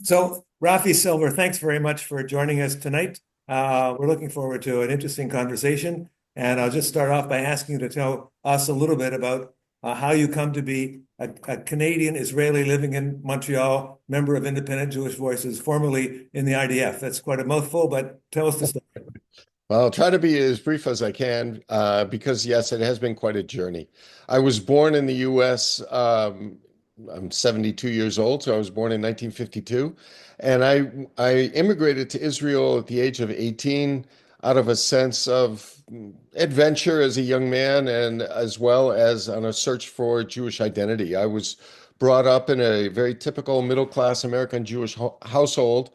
So, Rafi Silver, thanks very much for joining us tonight. We're looking forward to an interesting conversation. And I'll just start off by asking you to tell us a little bit about how you come to be a Canadian Israeli living in Montreal, member of Independent Jewish Voices, formerly in the IDF. That's quite a mouthful, but tell us the story. Well, I'll try to be as brief as I can because, yes, it has been quite a journey. I was born in the U.S. I'm 72 years old, so I was born in 1952. And I immigrated to Israel at the age of 18 out of a sense of adventure as a young man and as well as on a search for Jewish identity. I was brought up in a very typical middle-class American Jewish household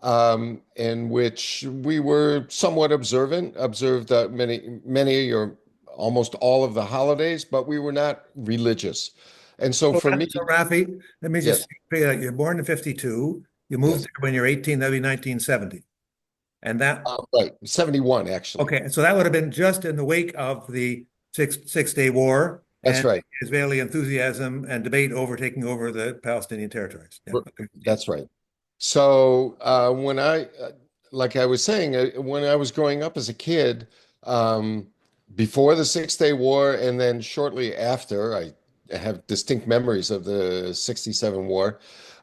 in which we were somewhat observed many or almost all of the holidays, but we were not religious. And so So, for me, so Rafi, let me just yes, figure out, you're born in 52, you moved yes, there when you're 18, that'd be 1970. And that, right, 71 actually. okay, so that would have been just in the wake of the Six Day War That's and right. Israeli enthusiasm and debate over taking over the Palestinian territories. Yeah, R- okay. That's right. So like I was saying, when I was growing up as a kid, um, before the Six-Day War and then shortly after, I have distinct memories of the 67 war.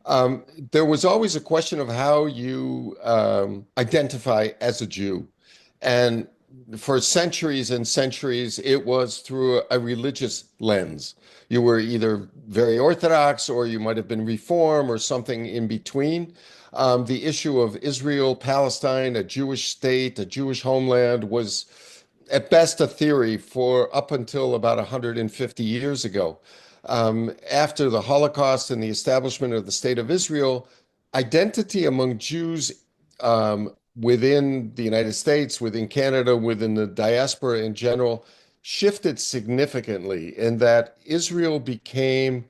Um, there was always a question of how you identify as a Jew. And for centuries and centuries, it was through a religious lens. You were either very Orthodox or you might have been Reform or something in between. The issue of Israel, Palestine, a Jewish state, a Jewish homeland was at best a theory for up until about 150 years ago. After the Holocaust and the establishment of the State of Israel, identity among Jews within the United States, within Canada, within the diaspora in general, shifted significantly in that Israel became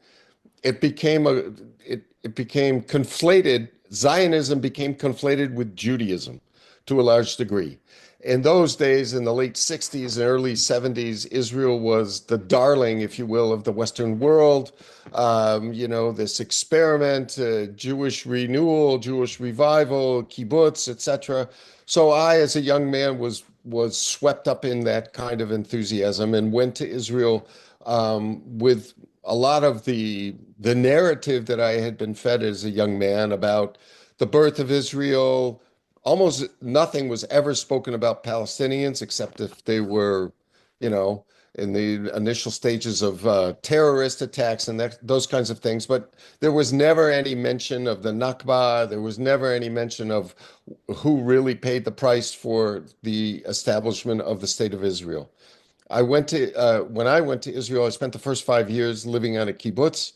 it became a it became conflated. Zionism became conflated with Judaism to a large degree. In those days, in the late 60s and early 70s, Israel was the darling, if you will, of the Western world. This experiment, Jewish renewal, Jewish revival, kibbutz, etc. So I, as a young man, was swept up in that kind of enthusiasm and went to Israel with a lot of the narrative that I had been fed as a young man about the birth of Israel. Almost nothing was ever spoken about Palestinians except if they were, you know, in the initial stages of terrorist attacks and those kinds of things. But there was never any mention of the Nakba. There was never any mention of who really paid the price for the establishment of the State of Israel. When I went to Israel, I spent the first 5 years living on a kibbutz.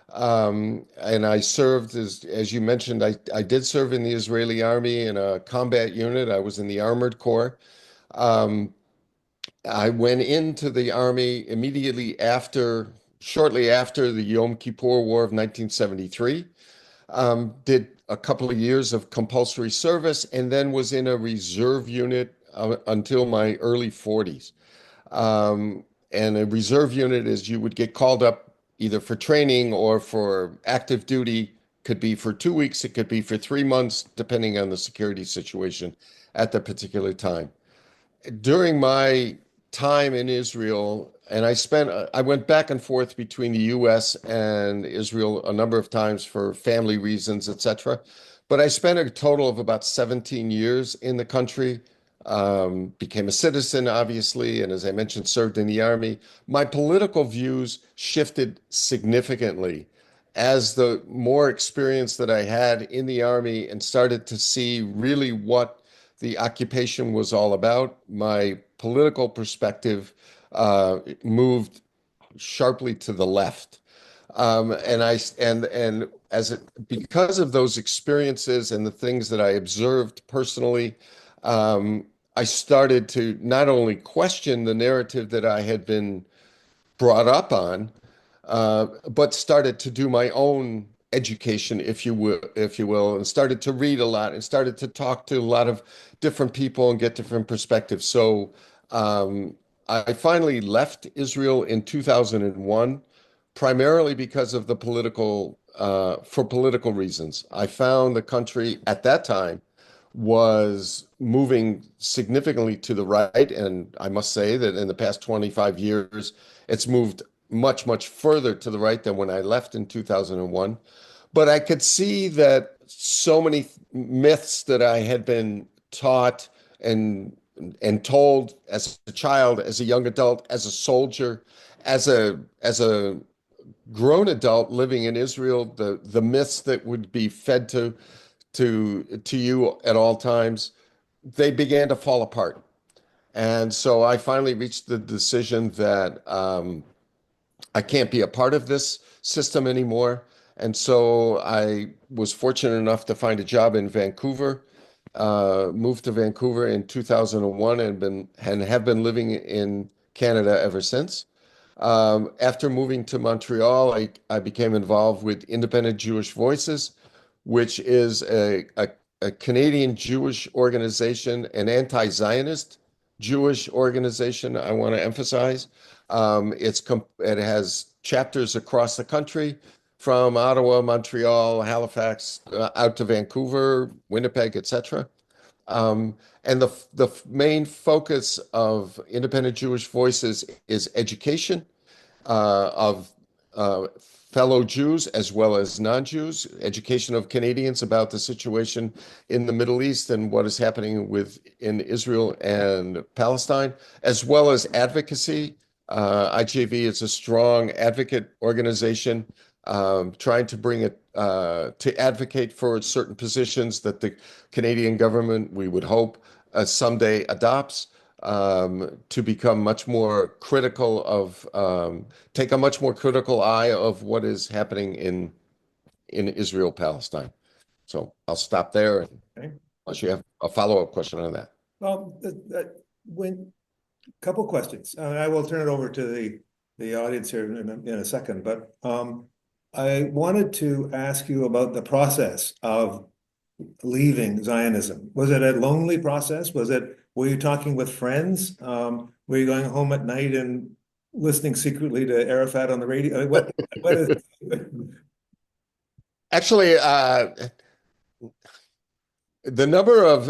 And I served as you mentioned, I did serve in the Israeli army in a combat unit. I was in the armored corps. Um, I went into the army shortly after the Yom Kippur War of 1973. Did a couple of years of compulsory service and then was in a reserve unit until my early 40s. And a reserve unit is you would get called up either for training or for active duty. Could be for 2 weeks, it could be for 3 months, depending on the security situation at the particular time. During my time in Israel, and I went back and forth between the US and Israel a number of times for family reasons, etc. But I spent a total of about 17 years in the country, became a citizen, obviously, and as I mentioned, served in the army. My political views shifted significantly as the more experience that I had in the army and started to see really what the occupation was all about. My political perspective moved sharply to the left. And as it because of those experiences and the things that I observed personally, I started to not only question the narrative that I had been brought up on, but started to do my own education, if you will, and started to read a lot and started to talk to a lot of different people and get different perspectives. So I finally left Israel in 2001, primarily because of the political for political reasons. I found the country at that time was moving significantly to the right, and I must say that in the past 25 years, it's moved much, much further to the right than when I left in 2001. But I could see that so many myths that I had been taught and and told as a child, as a young adult, as a soldier, as a grown adult living in Israel, the myths that would be fed to you at all times, they began to fall apart. And so I finally reached the decision that I can't be a part of this system anymore. And so I was fortunate enough to find a job in Vancouver, moved to Vancouver in 2001 and have been living in Canada ever since. After moving to Montreal, I became involved with Independent Jewish Voices, which is a Canadian Jewish organization, an anti-Zionist Jewish organization, I want to emphasize. It has chapters across the country, from Ottawa, Montreal, Halifax, out to Vancouver, Winnipeg, etc. And the main focus of Independent Jewish Voices is education of fellow Jews as well as non-Jews, education of Canadians about the situation in the Middle East and what is happening in Israel and Palestine, as well as advocacy. IJV is a strong advocate organization trying to bring it to advocate for certain positions that the Canadian government, we would hope, someday adopts, to become much more critical take a much more critical eye of what is happening in Israel, Palestine. So I'll stop there Okay. unless you have a follow-up question on that. Well, when couple questions. I will turn it over to the audience here in a second, but I wanted to ask you about the process of leaving Zionism. Was it a lonely process? Were you talking with friends? Were you going home at night and listening secretly to Arafat on the radio? What is Actually, the number of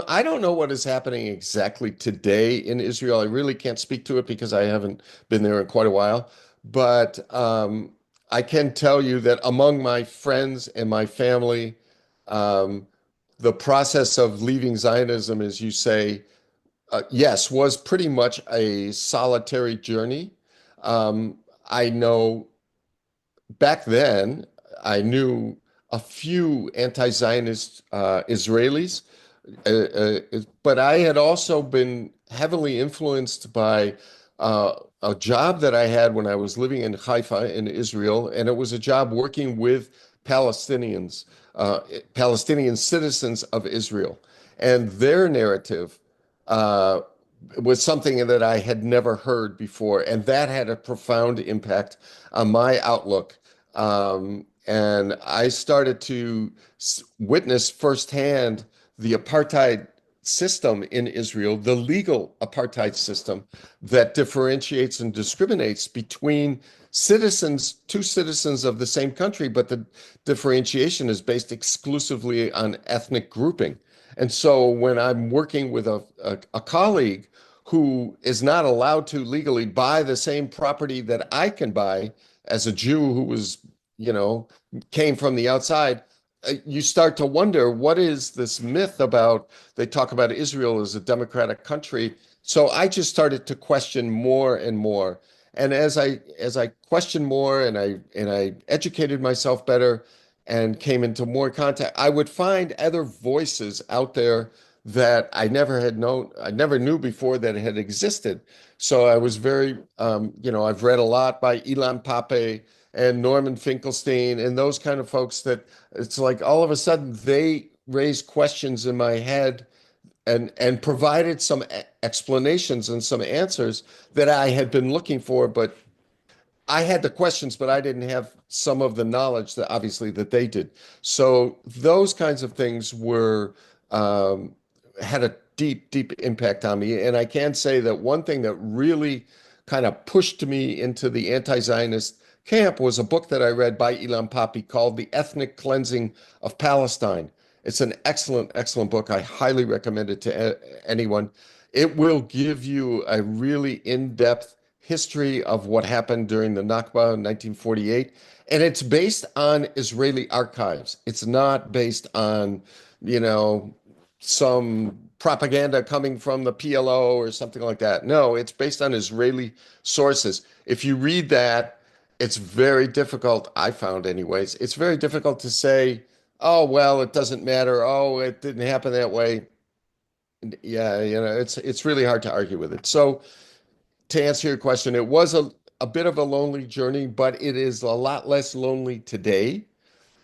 I don't know what is happening exactly today in Israel. I really can't speak to it because I haven't been there in quite a while. But I can tell you that among my friends and my family, the process of leaving Zionism, as you say, yes, was pretty much a solitary journey. I know back then, I knew a few anti-Zionist Israelis, but I had also been heavily influenced by a job that I had when I was living in Haifa in Israel, and it was a job working with Palestinians, Palestinian citizens of Israel, and their narrative uh, was something that I had never heard before, and that had a profound impact on my outlook. And I started to witness firsthand the apartheid system in Israel, the legal apartheid system that differentiates and discriminates between two citizens of the same country, but the differentiation is based exclusively on ethnic grouping. And so when I'm working with a colleague who is not allowed to legally buy the same property that I can buy as a Jew who was, you know, came from the outside, you start to wonder, what is this myth about? They talk about Israel as a democratic country. So I just started to question more and more. And as I questioned more and I educated myself better and came into more contact, I would find other voices out there that I never had known, I never knew before that had existed. So I was very, I've read a lot by Ilan Pape and Norman Finkelstein and those kind of folks that it's like all of a sudden they raised questions in my head and provided some explanations and some answers that I had been looking for, but I had the questions, but I didn't have some of the knowledge that obviously that they did. So those kinds of things um, had a deep, deep impact on me. And I can say that one thing that really kind of pushed me into the anti-Zionist camp was a book that I read by Ilan Pappé called The Ethnic Cleansing of Palestine. It's an excellent, excellent book. I highly recommend it to anyone. It will give you a really in-depth history of what happened during the Nakba in 1948. And it's based on Israeli archives. It's not based on, you know, some propaganda coming from the PLO or something like that. No, it's based on Israeli sources. If you read that, it's very difficult, I found anyways, it's very difficult to say, oh, well, it doesn't matter. Oh, it didn't happen that way. Yeah, it's really hard to argue with it. So to answer your question, it was a bit of a lonely journey, but it is a lot less lonely today.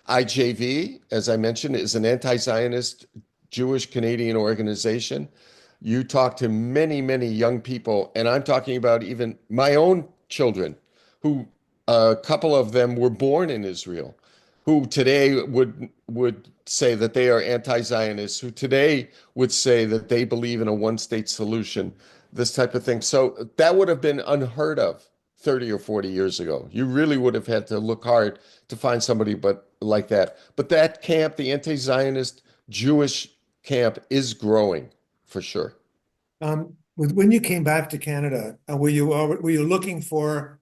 IJV, as I mentioned, is an anti-Zionist Jewish Canadian organization. You talk to many, many young people, and I'm talking about even my own children, who a couple of them were born in Israel, who today would say that they are anti-Zionists, who today would say that they believe in a one-state solution, this type of thing. So that would have been unheard of 30 or 40 years ago. You really would have had to look hard to find somebody but like that. But that camp, the anti-Zionist Jewish camp, is growing for sure. When you came back to Canada, were you looking for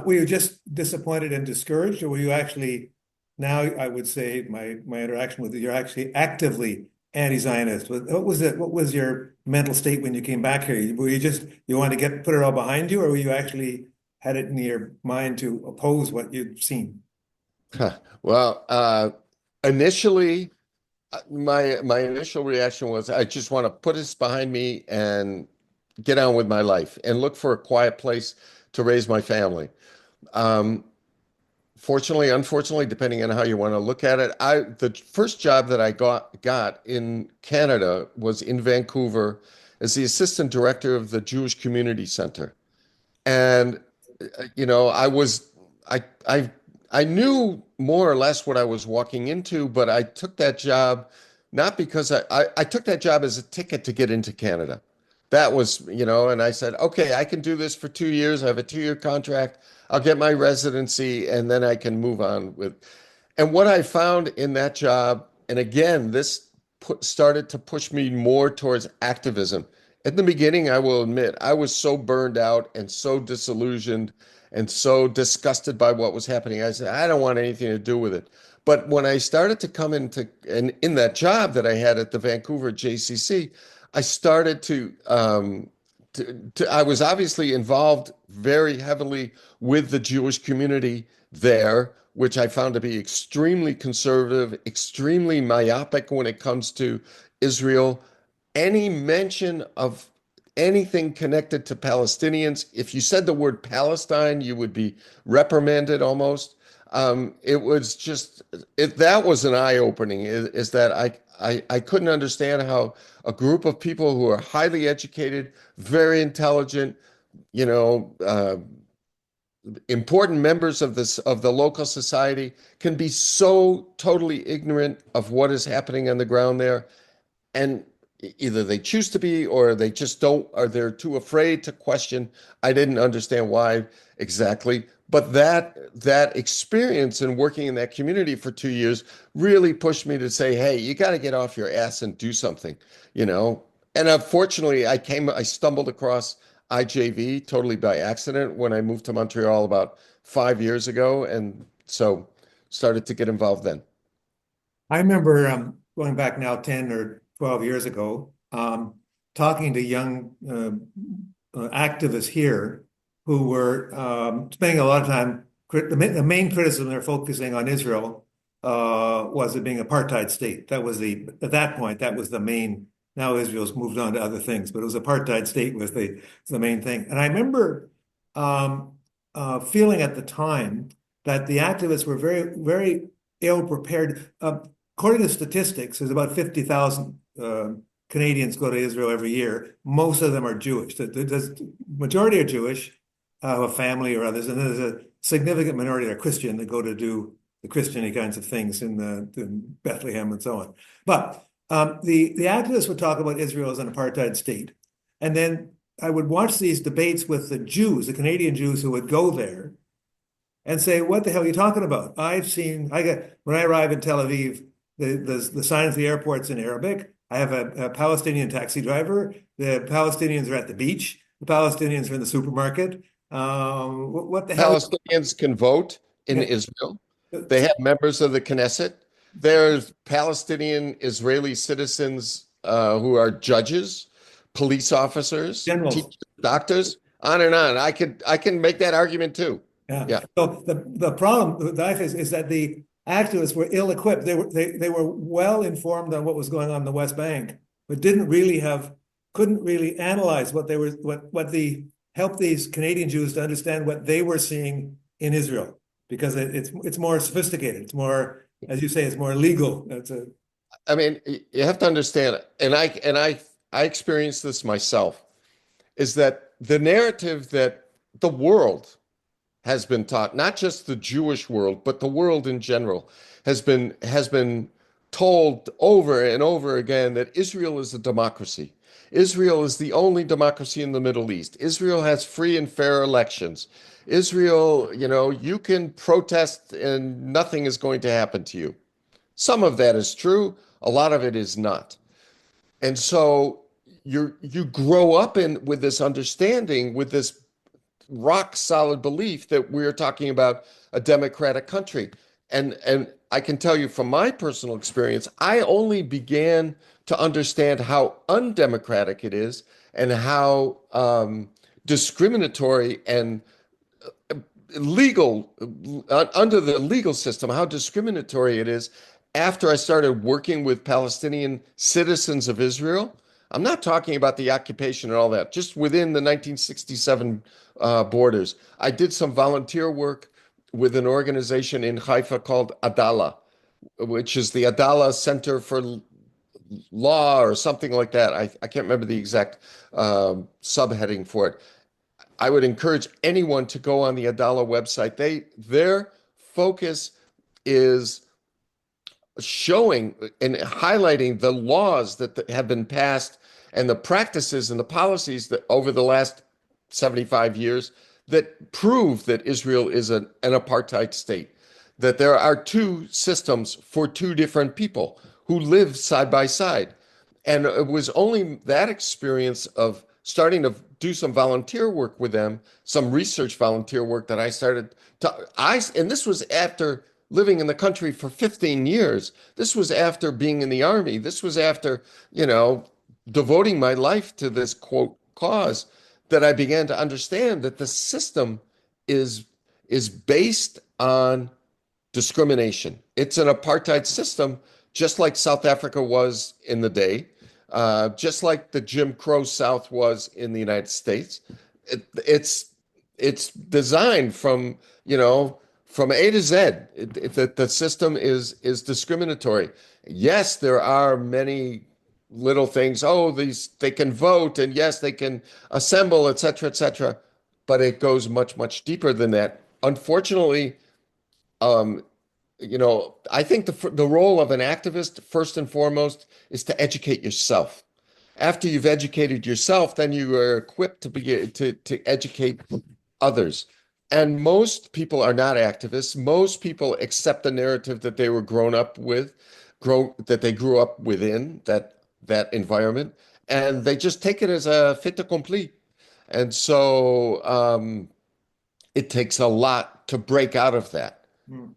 were you just disappointed and discouraged, or were you actually now I would say my interaction with you, you're actually actively anti-Zionist? What was it? What was your mental state when you came back here? Were you just you wanted to put it all behind you, or were you actually had it in your mind to oppose what you'd seen? Well, initially, my initial reaction was I just want to put this behind me and get on with my life and look for a quiet place to raise my family. Um, Fortunately, unfortunately, depending on how you want to look at it, the first job that I got in Canada was in Vancouver as the assistant director of the Jewish Community Center. And I was I I I knew more or less what I was walking into, but I took that job not because I took that job as a ticket to get into Canada. That was, and I said, okay, I can do this for 2 years. I have a 2-year contract. I'll get my residency and then I can move on with. And what I found in that job, and again, this started to push me more towards activism. In the beginning, I will admit, I was so burned out and so disillusioned and so disgusted by what was happening. I said, I don't want anything to do with it. But when I started to come into, and in that job that I had at the Vancouver JCC, I started I was obviously involved very heavily with the Jewish community there, which I found to be extremely conservative, extremely myopic when it comes to Israel. Any mention of anything connected to Palestinians, if you said the word Palestine, you would be reprimanded almost. It was just that was an eye-opening, is that I couldn't understand how a group of people who are highly educated, very intelligent, you know, uh, important members of the local society can be so totally ignorant of what is happening on the ground there, and either they choose to be or they just don't, or they're too afraid to question. I didn't understand why exactly, but that experience in working in that community for 2 years really pushed me to say, hey, you got to get off your ass and do something, you know. And unfortunately, I stumbled across IJV totally by accident when I moved to Montreal about 5 years ago, and so started to get involved then. I remember going back now 10 or 12 years ago, talking to young activists here who were spending a lot of time. The main criticism they're focusing on Israel was it being an apartheid state. That was at that point, that was the main. Now Israel's moved on to other things, but it was apartheid state was the main thing. And I remember feeling at the time that the activists were very, very ill prepared. According to statistics, there's about 50,000 Canadians go to Israel every year. Most of them are Jewish. The majority are Jewish, a family or others, and then there's a significant minority that are Christian that go to do the Christian kinds of things in Bethlehem and so on. But the activists would talk about Israel as an apartheid state, and then I would watch these debates with the Jews, the Canadian Jews who would go there, and say, what the hell are you talking about? When I arrive in Tel Aviv, the signs of the airport's in Arabic. I have a Palestinian taxi driver. The Palestinians are at the beach. The Palestinians are in the supermarket. What the hell? Palestinians can vote in Yeah. Israel. They have members of the Knesset. There's Palestinian Israeli citizens who are judges, police officers, Generals. teachers, doctors, on and on. I can make that argument too. Yeah. Yeah. So the problem with life is that the activists were ill-equipped. They were well informed on what was going on in the West Bank, but couldn't really analyze what the help these Canadian Jews to understand what they were seeing in Israel, because it's more sophisticated. It's more, as you say, it's more legal. I mean, you have to understand, and I experienced this myself, is that the narrative that the world has been taught, not just the Jewish world, but the world in general, has been told over and over again that Israel is a democracy. Israel is the only democracy in the Middle East. Israel has free and fair elections. Israel, you can protest and nothing is going to happen to you. Some of that is true, a lot of it is not. And so you grow up with this understanding, with this rock solid belief that we're talking about a democratic country. And I can tell you from my personal experience, I only began to understand how undemocratic it is and how discriminatory and legal under the legal system, how discriminatory it is after I started working with Palestinian citizens of Israel. I'm not talking about the occupation and all that, just within the 1967 borders. I did some volunteer work with an organization in Haifa called Adala, which is the Adala Center for Law or something like that. I can't remember the exact subheading for it. I would encourage anyone to go on the Adala website. Their focus is showing and highlighting the laws that have been passed and the practices and the policies that over the last 75 years that prove that Israel is an apartheid state, that there are two systems for two different people who live side by side. And it was only that experience of starting to do some volunteer work with them, some research volunteer work that and this was after living in the country for 15 years. This was after being in the army. This was after, devoting my life to this quote cause, that I began to understand that the system is based on discrimination. It's an apartheid system, just like South Africa was in the day, just like the Jim Crow South was in the United States. It's designed from A to Z. The system is discriminatory. Yes, there are many little things. Oh, they can vote, and yes, they can assemble, et cetera, et cetera. But it goes much, much deeper than that. Unfortunately, um, I think the role of an activist, first and foremost, is to educate yourself. After you've educated yourself, then you are equipped to educate others. And most people are not activists. Most people accept the narrative that they were grown up with, that they grew up within that environment, and they just take it as a fait accompli. And so it takes a lot to break out of that,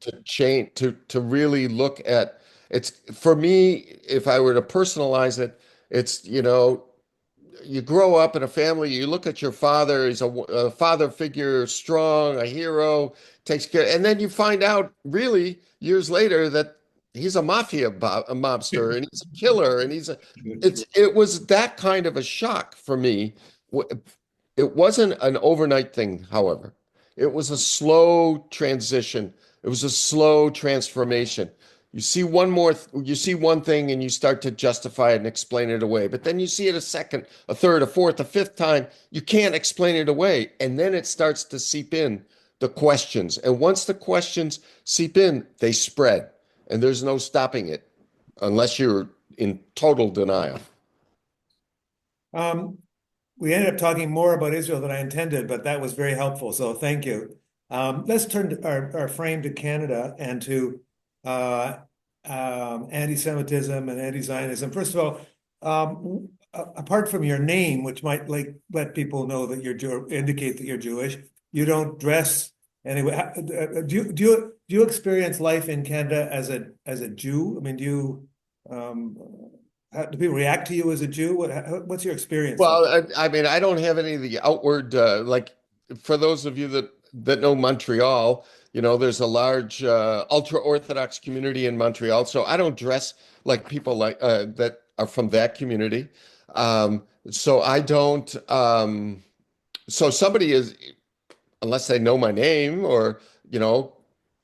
to change, to really look at it's for me, if I were to personalize it, it's you grow up in a family, you look at your father, he's a father figure, strong, a hero, takes care, and then you find out really years later that he's a mobster, and he's a killer, and it was that kind of a shock for me. It wasn't an overnight thing, however. It was a slow transition. It was a slow transformation. You see one thing and you start to justify it and explain it away. But then you see it a second, a third, a fourth, a fifth time. You can't explain it away. And then it starts to seep in the questions. And once the questions seep in, they spread. And there's no stopping it unless you're in total denial. Um, we ended up talking more about Israel than I intended, but that was very helpful. So thank you. Let's turn our frame to Canada and to uh, anti-Semitism and anti-Zionism. First of all, apart from your name, which might let people know that indicate that you're Jewish, you don't dress anyway. Do you experience life in Canada as a Jew? I mean, um, do people react to you as a Jew? What's your experience like? Well, I mean, I don't have any of the outward like for those of you that know Montreal, there's a large ultra Orthodox community in Montreal, so I don't dress like people like that are from that community. So I don't. So somebody is, unless they know my name or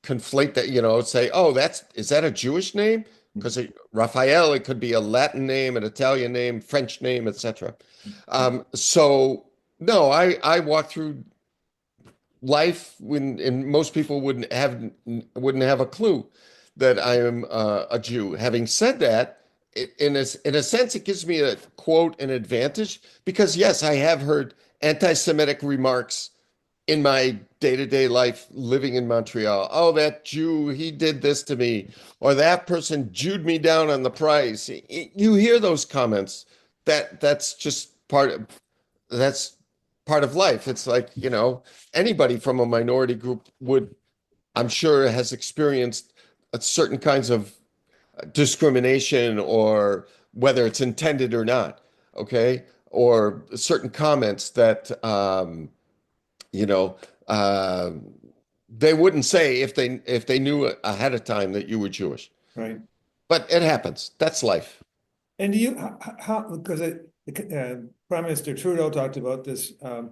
conflate that, say, oh, is that a Jewish name? Because Raphael, it could be a Latin name, an Italian name, French name, etc. So no, I walk through life and most people wouldn't have a clue that I am a Jew. Having said that, in a sense, it gives me a quote an advantage because yes, I have heard anti-Semitic remarks in my day-to-day life living in Montreal. Oh, that Jew, he did this to me, or that person Jewed me down on the price. You hear those comments. That's just that's part of life. It's like, anybody from a minority group I'm sure, has experienced certain kinds of discrimination or whether it's intended or not, okay? Or certain comments that you know, uh, they wouldn't say if they knew ahead of time that you were Jewish. Right. But it happens. That's life. And do you how because Prime Minister Trudeau talked about this uh,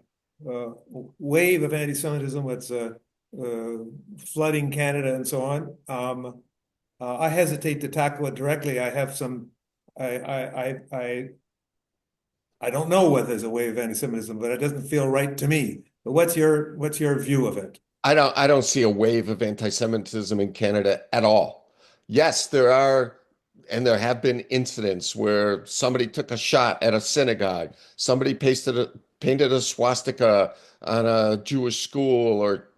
wave of anti-Semitism that's flooding Canada and so on. I hesitate to tackle it directly. I have some. I don't know whether there's a wave of anti-Semitism, but it doesn't feel right to me. But what's your view of it? I don't see a wave of anti-Semitism in Canada at all. Yes, there are, and there have been incidents where somebody took a shot at a synagogue, somebody painted a swastika on a Jewish school, or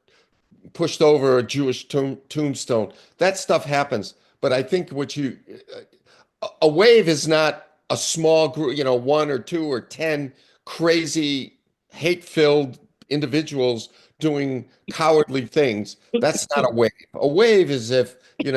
pushed over a Jewish tombstone. That stuff happens. But I think a wave is not a small group, one or two or 10 crazy, hate-filled individuals doing cowardly things. That's not a wave. A wave is if, you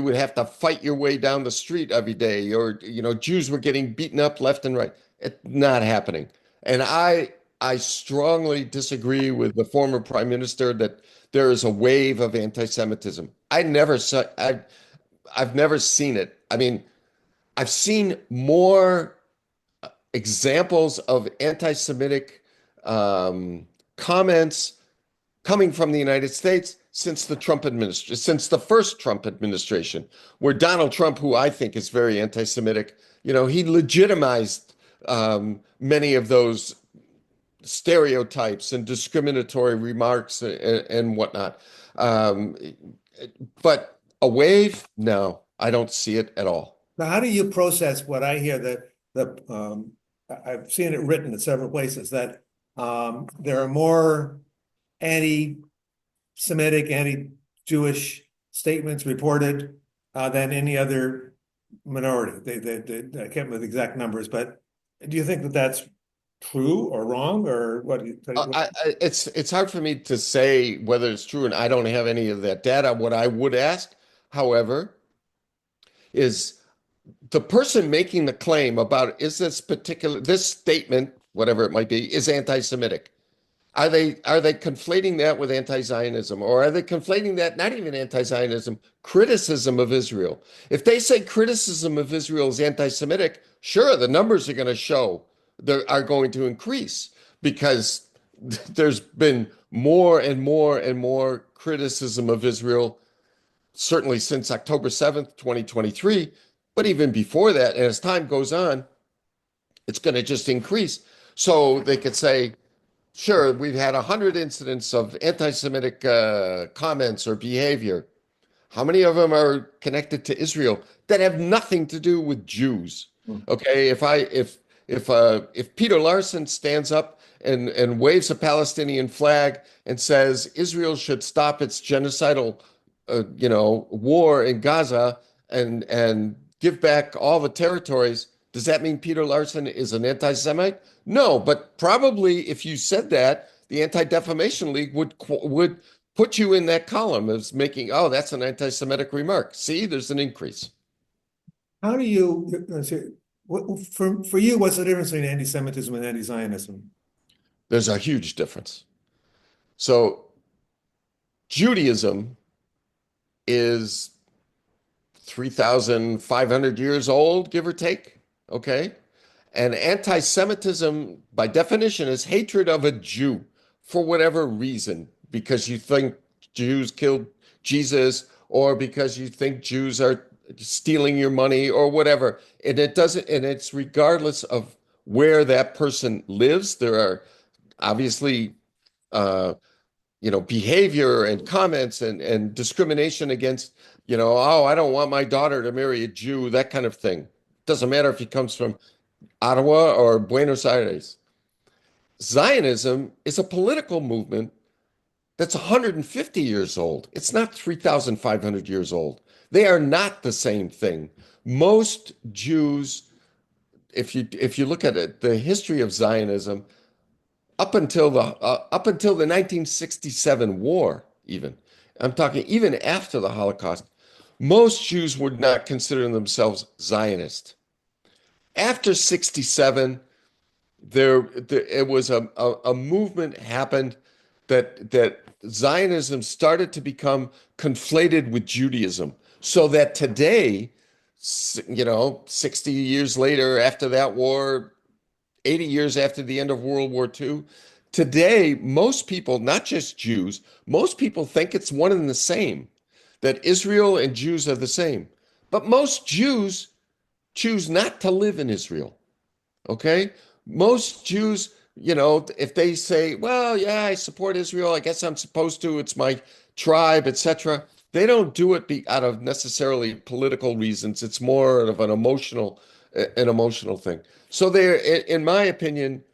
would have to fight your way down the street every day, or, Jews were getting beaten up left and right. It's not happening. And I strongly disagree with the former prime minister that there is a wave of anti-Semitism. I've never seen it. I mean, I've seen more examples of anti-Semitic comments coming from the United States since since the first Trump administration, where Donald Trump, who I think is very anti-Semitic, he legitimized many of those stereotypes and discriminatory remarks and whatnot. But a wave, no, I don't see it at all. Now, how do you process what I hear I've seen it written in several places that there are more anti-Semitic, anti-Jewish statements reported than any other minority. I can't remember the exact numbers, but do you think that that's true or wrong, or what do you think? It's hard for me to say whether it's true, and I don't have any of that data. What I would ask, however, is the person making the claim about this statement, whatever it might be, is anti-Semitic. Are they conflating that with anti-Zionism, or are they conflating that, not even anti-Zionism, criticism of Israel? If they say criticism of Israel is anti-Semitic, sure, the numbers are going to show are going to increase because there's been more and more and more criticism of Israel, certainly since October 7th, 2023, but even before that. And as time goes on, it's going to just increase. So they could say, sure, we've had 100 incidents of anti-Semitic comments or behavior. How many of them are connected to Israel that have nothing to do with Jews? Okay, if Peter Larson stands up and waves a Palestinian flag and says Israel should stop its genocidal, war in Gaza and give back all the territories, does that mean Peter Larson is an anti-Semite? No, but probably if you said that, the Anti-Defamation League would put you in that column as making, oh, that's an anti-Semitic remark. See, there's an increase. How do you, for you, what's the difference between anti-Semitism and anti-Zionism? There's a huge difference. So Judaism is 3,500 years old, give or take. Okay. And anti-Semitism, by definition, is hatred of a Jew for whatever reason, because you think Jews killed Jesus, or because you think Jews are stealing your money, or whatever. And it doesn't, and it's regardless of where that person lives. There are obviously, behavior and comments and discrimination against, oh, I don't want my daughter to marry a Jew, that kind of thing. Doesn't matter if he comes from Ottawa or Buenos Aires. Zionism is a political movement that's 150 years old. It's not 3,500 years old. They are not the same thing. Most Jews, if you look at it, the history of Zionism up until the 1967 war, even I'm talking even after the Holocaust, most Jews would not consider themselves Zionist. After 67, it was a movement happened that Zionism started to become conflated with Judaism, so that today, 60 years later after that war, 80 years after the end of World War II, today most people, not just Jews, most people think it's one and the same, that Israel and Jews are the same. But most Jews choose not to live in Israel. Okay? Most Jews, if they say, well, yeah, I support Israel, I guess I'm supposed to, it's my tribe, etc., they don't do it out of necessarily political reasons. It's more of an emotional thing. So there, in my opinion,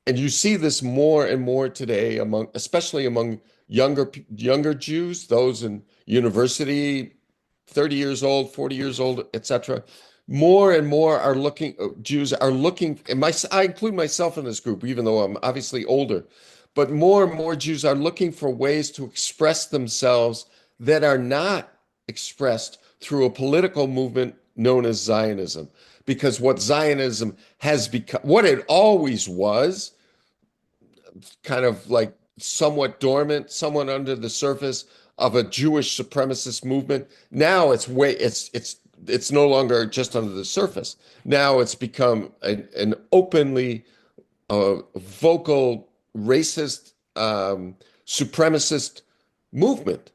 and you see this more and more today especially among younger Jews, those in university, 30 years old, 40 years old, etc. More and more Jews are looking, and I include myself in this group, even though I'm obviously older, but more and more Jews are looking for ways to express themselves that are not expressed through a political movement known as Zionism. Because what Zionism has become, what it always was, kind of like somewhat dormant, somewhat under the surface of a Jewish supremacist movement. Now it's no longer just under the surface. Now it's become an openly vocal racist, supremacist movement.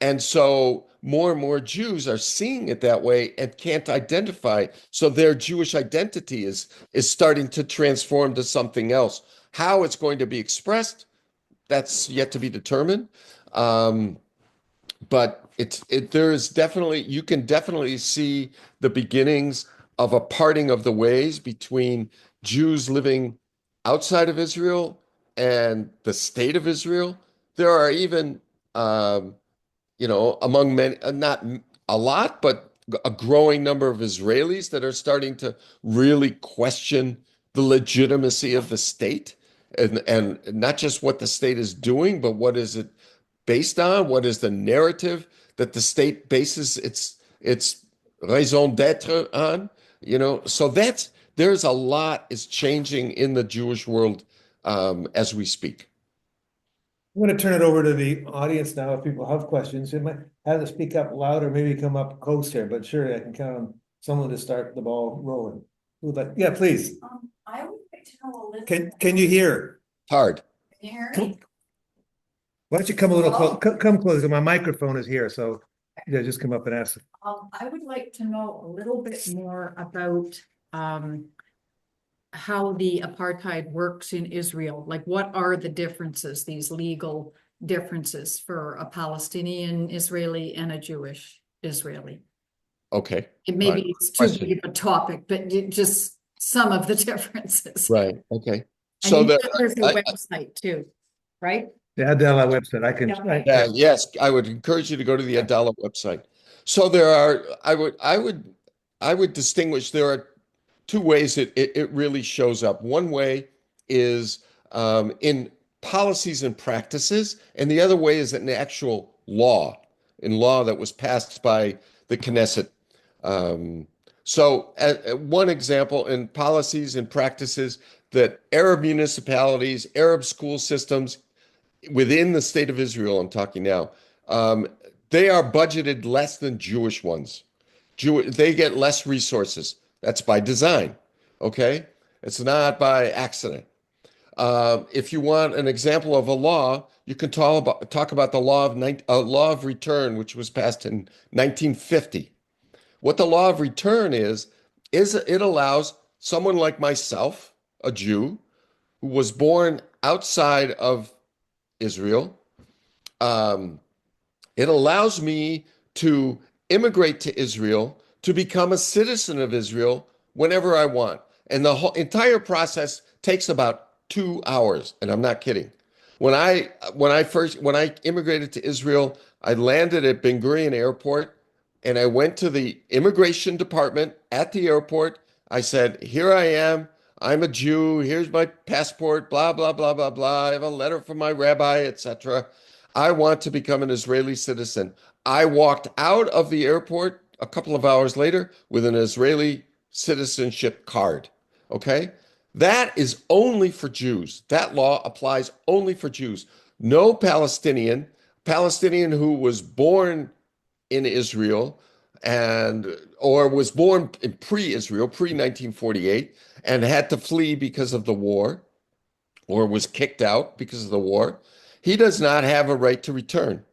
And so more and more Jews are seeing it that way and can't identify. So their Jewish identity is starting to transform to something else. How it's going to be expressed, that's yet to be determined. But there is definitely, you can definitely see the beginnings of a parting of the ways between Jews living outside of Israel and the state of Israel. There are even, among many, not a lot, but a growing number of Israelis that are starting to really question the legitimacy of the state, and not just what the state is doing, but what is it based on? What is the narrative that the state bases its raison d'être on? So there's a lot is changing in the Jewish world as we speak. I'm going to turn it over to the audience now. If people have questions, they might have to speak up loud or maybe come up close here, but sure, I can count on someone to start the ball rolling. Yeah, please. I would like to know a little. Can you hear? Hard. Can you hear me? Why don't you come a little close? Come closer. My microphone is here, so yeah, just come up and ask. I would like to know a little bit more about how the apartheid works in Israel. Like, what are the differences, these legal differences for a Palestinian Israeli and a Jewish Israeli? Okay. Maybe it's too big of a topic, but just some of the differences. Right. Okay. And So you that said there's a website too, right? The Adela website, I can, Yeah. yeah, yes, I would encourage you to go to the Adala website. So there are, I would distinguish. There are two ways it really shows up. One way is in policies and practices, and the other way is in actual law, in law that was passed by the Knesset. Um, one example in policies and practices that Arab municipalities, Arab school systems within the state of Israel, I'm talking now, um, they are budgeted less than Jewish ones. They get less resources. That's by design. Okay? It's not by accident. If you want an example of a law, you can talk about the law of return, which was passed in 1950. What the law of return is it allows someone like myself, a Jew, who was born outside of Israel, um, it allows me to immigrate to Israel to become a citizen of Israel whenever I want. And the whole entire process takes about 2 hours, and I'm not kidding. When I immigrated to Israel, I landed at Ben Gurion Airport and I went to the immigration department at the airport. I said, "Here I am. I'm a Jew. Here's my passport, blah, blah, blah, blah, blah. I have a letter from my rabbi, etc. I want to become an Israeli citizen." I walked out of the airport a couple of hours later with an Israeli citizenship card. Okay? That is only for Jews. That law applies only for Jews. No Palestinian who was born in Israel and or was born in pre-Israel, pre-1948, and had to flee because of the war, or was kicked out because of the war, he does not have a right to return.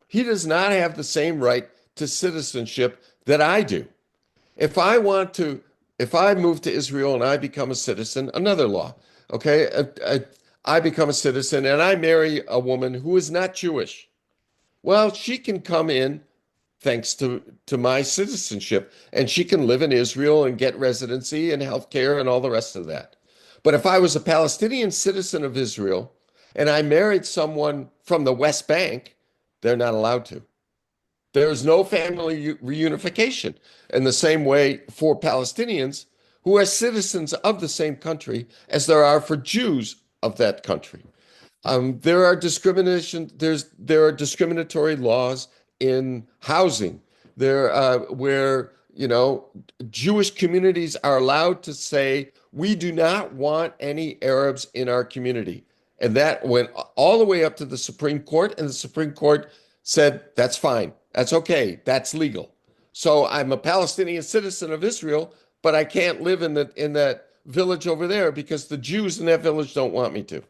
He does not have the same right to citizenship that I do. If I want to, if I move to Israel and I become a citizen, another law, okay? I become a citizen and I marry a woman who is not Jewish. Well, she can come in thanks to my citizenship, and she can live in Israel and get residency and health care and all the rest of that. But if I was a Palestinian citizen of Israel and I married someone from the West Bank, they're not allowed to. There's no family reunification in the same way for Palestinians who are citizens of the same country as there are for Jews of that country. There are discriminatory laws in housing there where Jewish communities are allowed to say we do not want any Arabs in our community, and that went all the way up to the Supreme Court, and the Supreme Court said that's fine, that's okay, that's legal. So I'm a Palestinian citizen of Israel, but I can't live in that village over there because the Jews in that village don't want me to.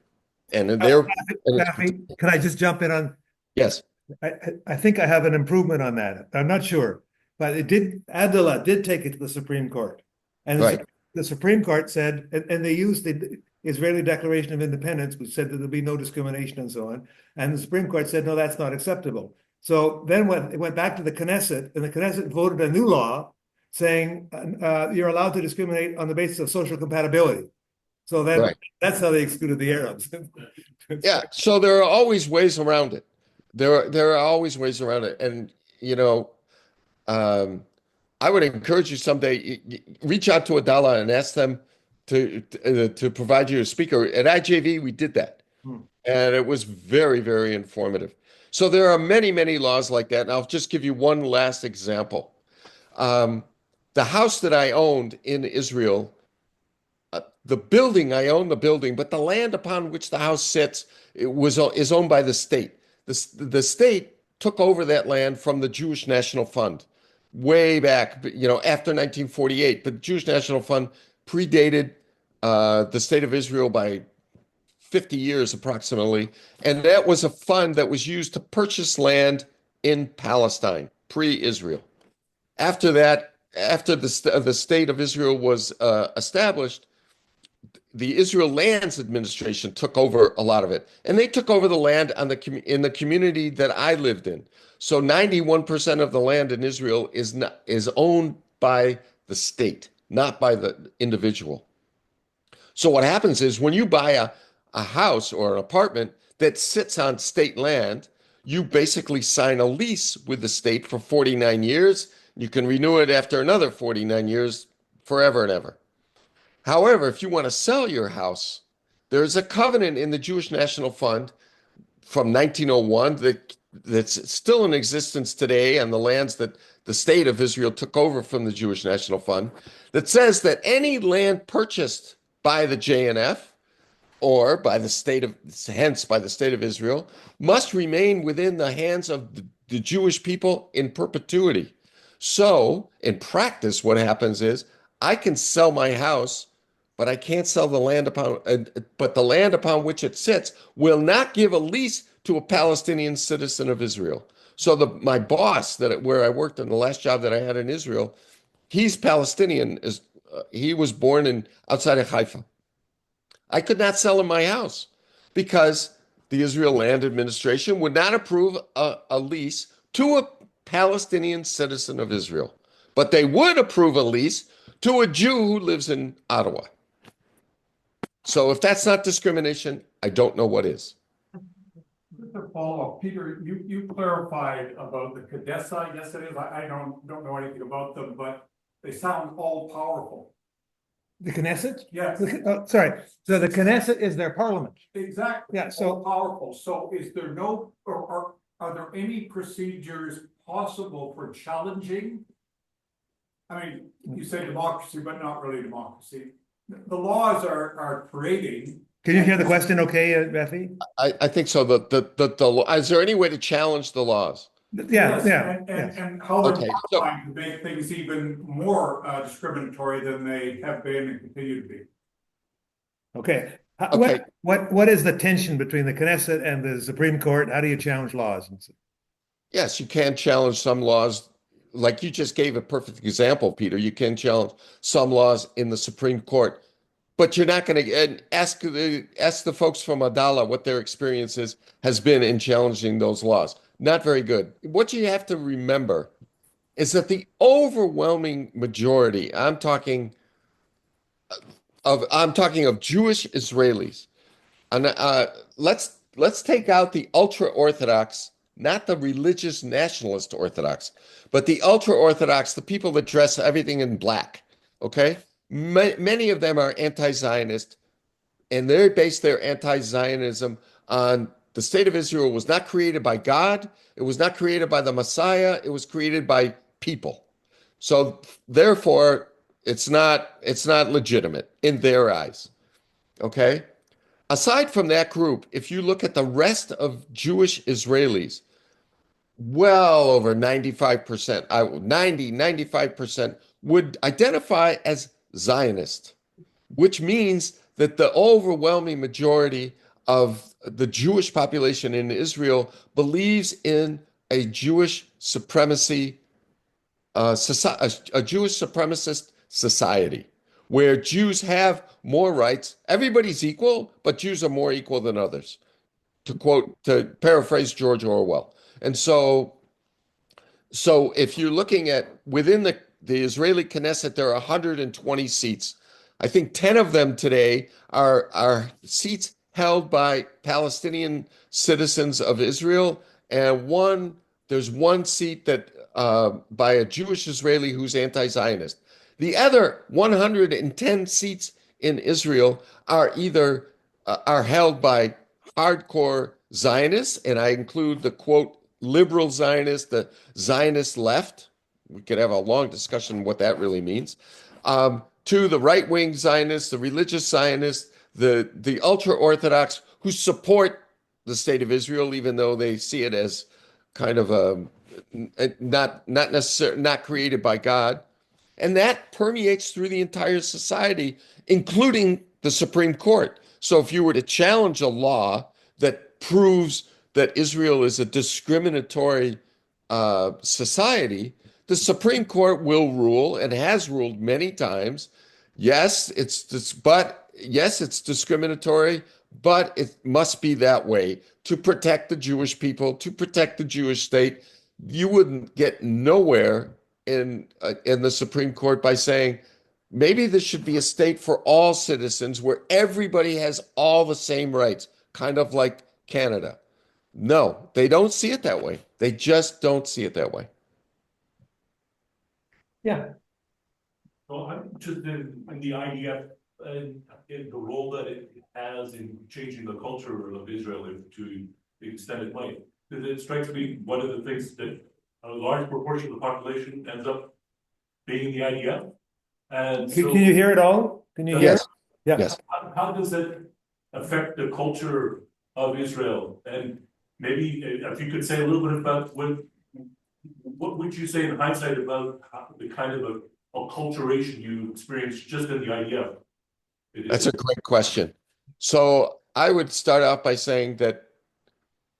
And they're Rafi, can I just jump in on? yes. I think I have an improvement on that. I'm not sure, but Adela did take it to the Supreme Court. And Right. the Supreme Court said, and they used the Israeli Declaration of Independence, which said that there'll be no discrimination and so on. And the Supreme Court said, no, that's not acceptable. So then it went back to the Knesset, and the Knesset voted a new law saying you're allowed to discriminate on the basis of social compatibility. So then Right. that's how they excluded the Arabs. Yeah. So there are always ways around it. There are always ways around it. And, I would encourage you someday, reach out to Adala and ask them to provide you a speaker. At IJV, we did that. And it was very, very informative. So there are many, many laws like that. And I'll just give you one last example. The house that I owned in Israel, I own the building, but the land upon which the house sits is owned by the state. The state took over that land from the Jewish National Fund way back, after 1948. But the Jewish National Fund predated the state of Israel by 50 years approximately. And that was a fund that was used to purchase land in Palestine, pre-Israel. After that, after the state of Israel was established, the Israel Lands Administration took over a lot of it, and they took over the land in the community that I lived in. So 91% of the land in Israel is owned by the state, not by the individual. So what happens is when you buy a house or an apartment that sits on state land, you basically sign a lease with the state for 49 years. You can renew it after another 49 years, forever and ever. However, if you want to sell your house, there's a covenant in the Jewish National Fund from 1901 that's still in existence today on the lands that the state of Israel took over from the Jewish National Fund that says that any land purchased by the JNF or by the state of, hence by the state of Israel, must remain within the hands of the Jewish people in perpetuity. So in practice, what happens is I can sell my house, but I can't sell the land but the land upon which it sits will not give a lease to a Palestinian citizen of Israel. So my boss where I worked in the last job that I had in Israel, he's Palestinian. He was born outside of Haifa. I could not sell him my house because the Israel Land Administration would not approve a lease to a Palestinian citizen of Israel, but they would approve a lease to a Jew who lives in Ottawa. So if that's not discrimination, I don't know what is. Just a follow-up, Peter, you clarified about the Kadesa. Yes, it is. I don't know anything about them, but they sound all powerful. The Knesset? Yes, Sorry. So the Knesset is their parliament. exactly. Yeah, so- all powerful. So is there no, or are there any procedures possible for challenging? I mean, you say democracy, but not really democracy. The laws are creating. Can you hear the question okay, Rafi? I think so. Is there any way to challenge the laws? Yeah, Yes, yeah. and how they're Okay, so- trying to make things even more discriminatory than they have been and continue to be. Okay. Okay. What is the tension between the Knesset and the Supreme Court? How do you challenge laws? Yes, you can challenge some laws. Like you just gave a perfect example, Peter. You can challenge some laws in the Supreme Court, but you're not going to ask the folks from Adala what their experience has been in challenging those laws. Not very good. What you have to remember is that the overwhelming majority, I'm talking of Jewish Israelis, and let's take out the ultra-Orthodox, not the religious nationalist Orthodox, but the ultra-Orthodox, the people that dress everything in black. Okay, many of them are anti-Zionist, and they base their anti-Zionism on the state of Israel was not created by God. It was not created by the Messiah. It was created by people. So therefore, it's not legitimate in their eyes. Okay. Aside from that group, if you look at the rest of Jewish Israelis, well over 95%, 95% would identify as Zionist, which means that the overwhelming majority of the Jewish population in Israel believes in a Jewish supremacy, a Jewish supremacist society where Jews have more rights. Everybody's equal, but Jews are more equal than others, to paraphrase George Orwell. And so if you're looking at within the Israeli Knesset, there are 120 seats. I think 10 of them today are seats held by Palestinian citizens of Israel, and there's one seat that by a Jewish Israeli who's anti-Zionist. The other 110 seats in Israel are either are held by hardcore Zionists, and I include the quote liberal Zionist, the Zionist left. We could have a long discussion what that really means. To the right-wing Zionists, the religious Zionists, the ultra-Orthodox who support the state of Israel, even though they see it as kind of not necessarily not created by God. And that permeates through the entire society, including the Supreme Court. So if you were to challenge a law that proves that Israel is a discriminatory society, the Supreme Court will rule and has ruled many times. Yes, it's discriminatory, but it must be that way to protect the Jewish people, to protect the Jewish state. You wouldn't get nowhere in the Supreme Court by saying maybe this should be a state for all citizens where everybody has all the same rights, kind of like Canada. No, they don't see it that way. They just don't see it that way. Yeah. Well, I'm interested in the IDF and in the role that it has in changing the culture of Israel to the extent it might. It strikes me one of the things that a large proportion of the population ends up being in the IDF. And so Can you hear it all? Can you hear? Yes, Yeah. yes. how does it affect the culture of Israel? And maybe if you could say a little bit about what would you say in hindsight about the kind of acculturation you experienced just in the IDF? That's a great question. So I would start out by saying that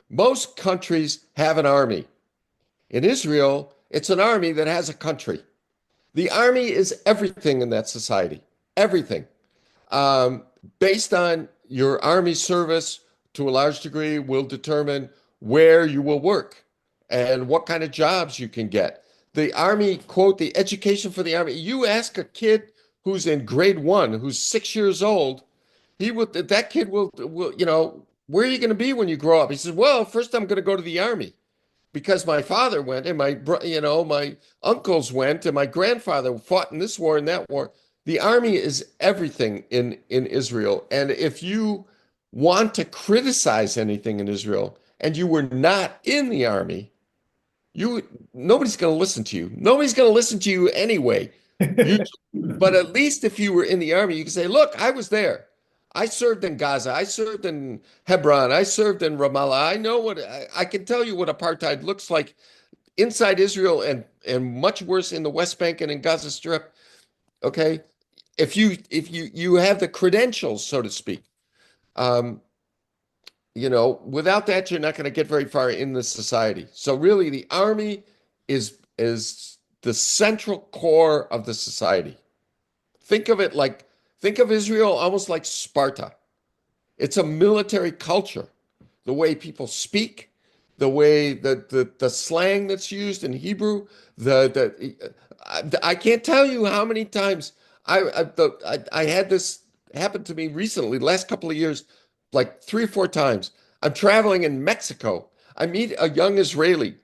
most countries have an army. In Israel, it's an army that has a country. The army is everything in that society, everything. Based on your army service, to a large degree, will determine where you will work and what kind of jobs you can get. The army, quote, the education for the army. You ask a kid who's in grade 1, who's 6 years old, that kid will, where are you going to be when you grow up? He says, well, first I'm going to go to the army because my father went and my uncles went and my grandfather fought in this war and that war. The army is everything in Israel. And if you want to criticize anything in Israel and you were not in the army, nobody's going to listen to you. Nobody's going to listen to you anyway. But at least if you were in the army, you can say, look, I was there. I served in Gaza. I served in Hebron. I served in Ramallah. I know I can tell you what apartheid looks like inside Israel and much worse in the West Bank and in Gaza Strip. Okay. If you have the credentials, so to speak, without that, you're not going to get very far in this society. So really the army is the central core of the society. Think of Israel almost like Sparta. It's a military culture. The way people speak, the way the slang that's used in Hebrew, I can't tell you how many times I had this happen to me recently, last couple of years, like 3 or 4 times. I'm traveling in Mexico. I meet a young Israeli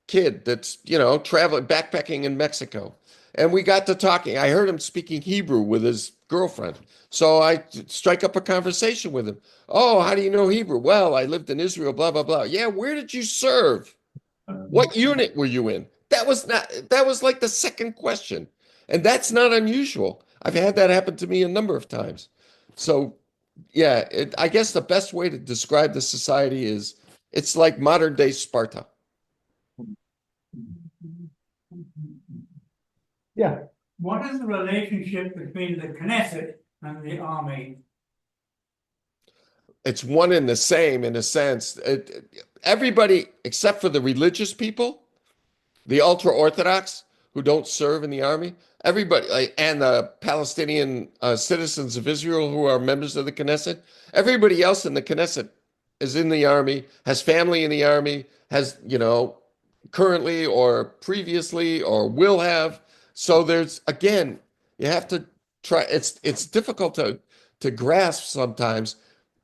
kid that's, traveling, backpacking in Mexico. And we got to talking. I heard him speaking Hebrew with his girlfriend. So I strike up a conversation with him. Oh, how do you know Hebrew? Well, I lived in Israel, blah, blah, blah. Yeah, where did you serve? What unit were you in? That was like the second question. And that's not unusual. I've had that happen to me a number of times. So, yeah, I guess the best way to describe the society is it's like modern day Sparta. Yeah. What is the relationship between the Knesset and the army? It's one and the same in a sense. Everybody, except for the religious people, the ultra-Orthodox who don't serve in the army, everybody, and the Palestinian citizens of Israel who are members of the Knesset, everybody else in the Knesset is in the army, has family in the army, has, currently or previously or will have. So there's, again, you have to try. It's difficult to grasp sometimes,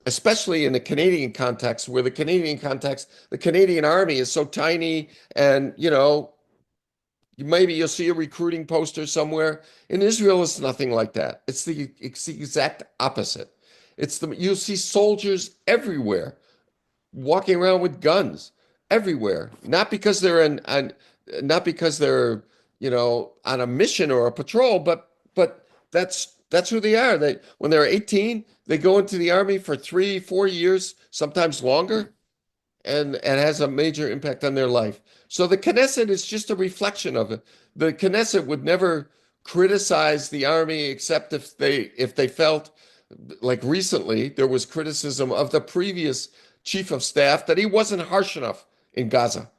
especially in the Canadian context, where the Canadian army is so tiny, and maybe you'll see a recruiting poster somewhere. In Israel, it's nothing like that. It's the exact opposite. You'll see soldiers everywhere, walking around with guns everywhere, not because they're on a mission or a patrol, but that's who they are. When they're 18, they go into the army for 3-4 years, sometimes longer, and has a major impact on their life. So the Knesset is just a reflection of it. The Knesset would never criticize the army except if they felt like recently there was criticism of the previous chief of staff that he wasn't harsh enough in Gaza.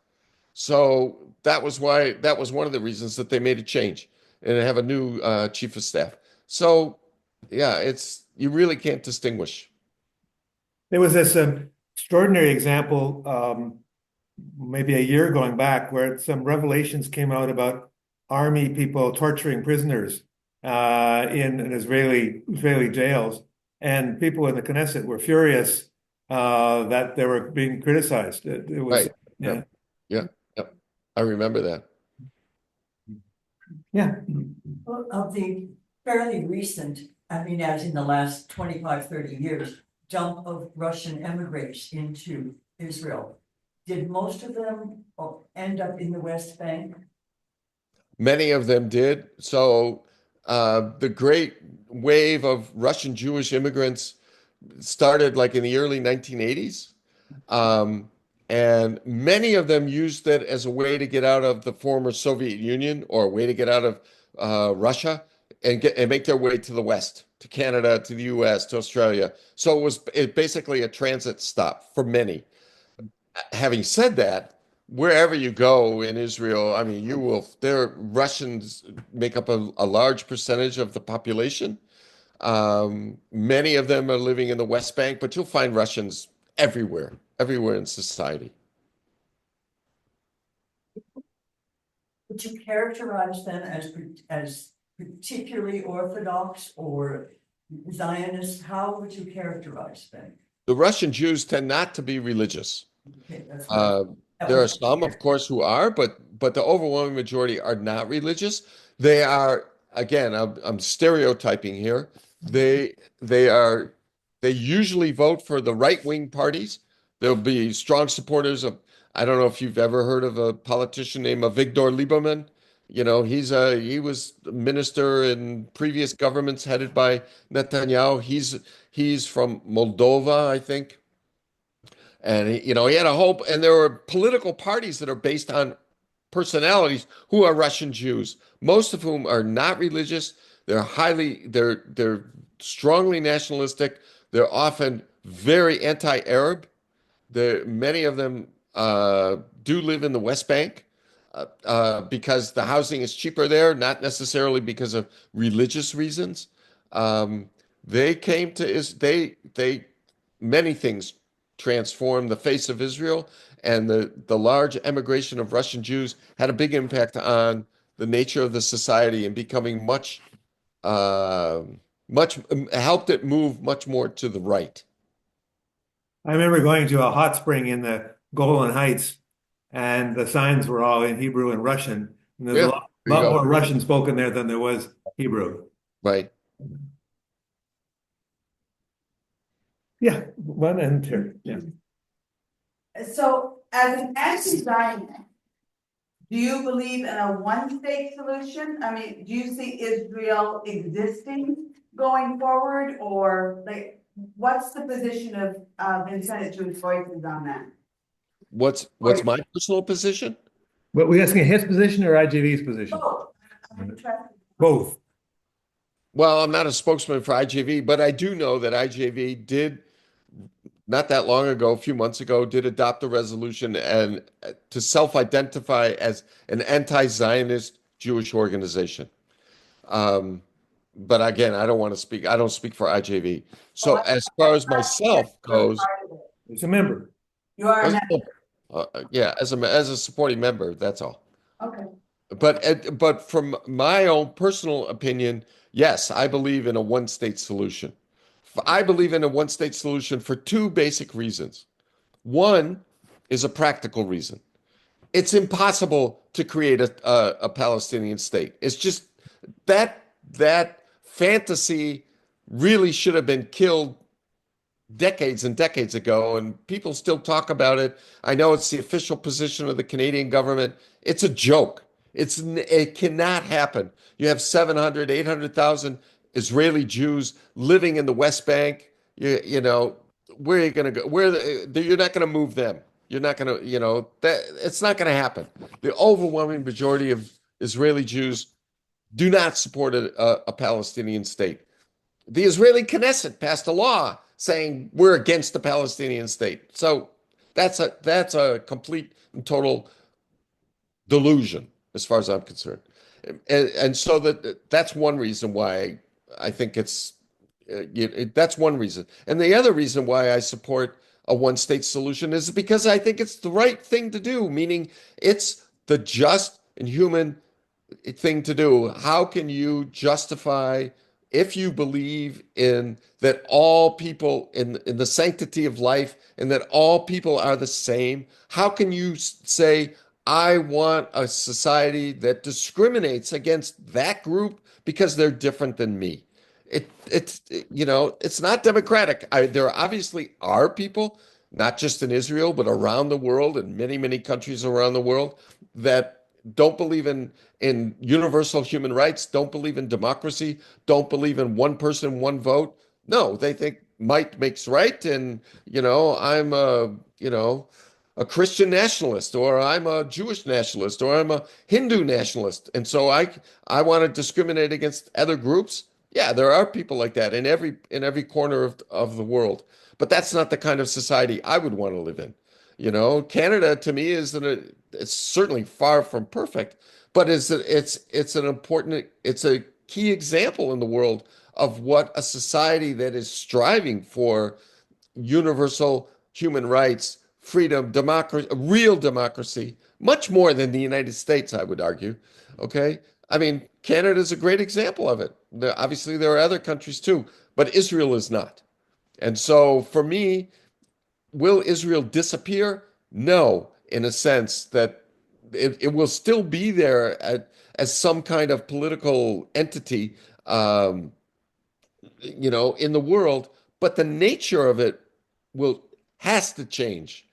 So that was one of the reasons that they made a change and have a new chief of staff. So yeah, you really can't distinguish. There was this extraordinary example, maybe a year going back, where some revelations came out about army people torturing prisoners. in Israeli jails, and people in the Knesset were furious that they were being criticized. It was, Right. yeah, Yep. Yeah. Yep. I remember that. yeah. Well, of the fairly recent, I mean, as in the last 25, 30 years, jump of Russian immigrants into Israel, did most of them end up in the West Bank? Many of them did. So the great wave of Russian Jewish immigrants started like in the early 1980s. And many of them used it as a way to get out of the former Soviet Union or a way to get out of Russia and make their way to the West, to Canada, to the US, to Australia. So it basically a transit stop for many. Having said that, wherever you go in Israel, I mean, Russians make up a large percentage of the population. Many of them are living in the West Bank, but you'll find Russians everywhere in society. Would you characterize them as particularly Orthodox or Zionist? How would you characterize them? The Russian Jews tend not to be religious. Okay, that's There are some, of course, who are, but the overwhelming majority are not religious. They are, again, I'm stereotyping here. They usually vote for the right-wing parties. There'll be strong supporters of, I don't know if you've ever heard of a politician named Avigdor Lieberman. You know, he was a minister in previous governments headed by Netanyahu. He's from Moldova, I think. And he had a hope, and there are political parties that are based on personalities who are Russian Jews, most of whom are not religious. They're strongly nationalistic. They're often very anti-Arab. Many of them do live in the West Bank because the housing is cheaper there, not necessarily because of religious reasons. They came to many things transformed the face of Israel, and the large emigration of Russian Jews had a big impact on the nature of the society and becoming helped it move much more to the right. I remember going to a hot spring in the Golan Heights, and the signs were all in Hebrew and Russian. And there's Yeah, a lot there you go. more Russian spoken there than there was Hebrew. Right. Yeah, one and two. Yeah. So, as an anti-Zionist, do you believe in a one-state solution? I mean, do you see Israel existing going forward, or like, what's the position of Independent Jewish Voices on that? What's my personal position? But we asking his position or IGV's position? Oh, I'm interested. Both. Well, I'm not a spokesman for IJV, but I do know that IJV did, not that long ago, a few months ago, did adopt a resolution and to self-identify as an anti-Zionist Jewish organization. But again, I don't speak for IJV. So as far as myself goes, He's a member. You are a as member. yeah, as a supporting member, that's all. Okay. But from my own personal opinion, yes, I believe in a one-state solution. I believe in a one-state solution for two basic reasons. One is a practical reason. It's impossible to create a Palestinian state. It's just that fantasy really should have been killed decades and decades ago, and people still talk about it. I know it's the official position of the Canadian government. It's a joke. It cannot happen. You have 700, 800,000 Israeli Jews living in the West Bank. You know, where are you going to go? You're not going to move them. You're not going to, it's not going to happen. The overwhelming majority of Israeli Jews do not support a Palestinian state. The Israeli Knesset passed a law saying we're against the Palestinian state. So that's a complete and total delusion as far as I'm concerned. And so that's one reason why I think that's one reason. And the other reason why I support a one-state solution is because I think it's the right thing to do, meaning it's the just and human thing to do. How can you justify, if you believe in that all people in the sanctity of life and that all people are the same, how can you say, I want a society that discriminates against that group because they're different than me? It's it's not democratic. There obviously are people, not just in Israel, but around the world, in many, many countries around the world, that don't believe in universal human rights, don't believe in democracy, don't believe in one person, one vote. No, they think might makes right, and I'm a Christian nationalist, or I'm a Jewish nationalist, or I'm a Hindu nationalist, and so I want to discriminate against other groups. Yeah, there are people like that in every corner of the world, but that's not the kind of society I would want to live in. Canada to me it's certainly far from perfect, but it's a key example in the world of what a society that is striving for universal human rights, freedom, democracy, real democracy, much more than the United States, I would argue. Okay. I mean, Canada is a great example of it. Obviously, there are other countries too, but Israel is not. And so for me, will Israel disappear? No, in a sense that it will still be there as some kind of political entity, um, in the world, but the nature of it will has to change,